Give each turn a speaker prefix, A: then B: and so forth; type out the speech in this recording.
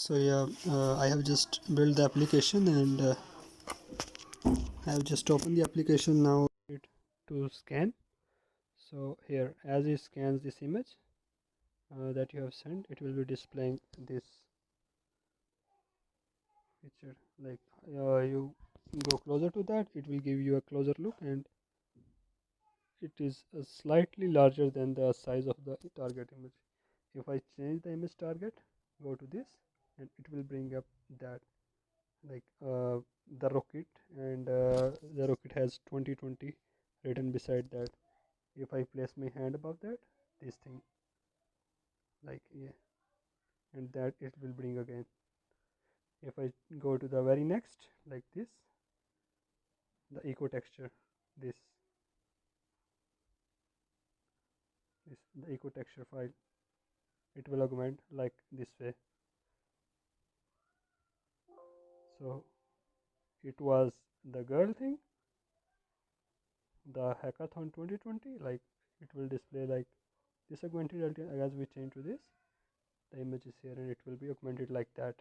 A: So yeah, I have just built the application, and I have just opened the application now to scan. So here, as it scans this image that you have sent, it will be displaying this picture. Like you go closer to that, it will give you a closer look, and it is slightly larger than the size of the target image. If I change the image target, go to this, and it will bring up that, like the rocket, and the rocket has 2020 written beside that. If I place my hand above that, this thing, like, yeah, and that it will bring again. If I go to the very next, like this, the eco texture, this this the eco texture file, it will augment like this way. So it was the girl thing, the hackathon 2020, like it will display like this augmented reality. As we change to this, the image is here, and it will be augmented like that.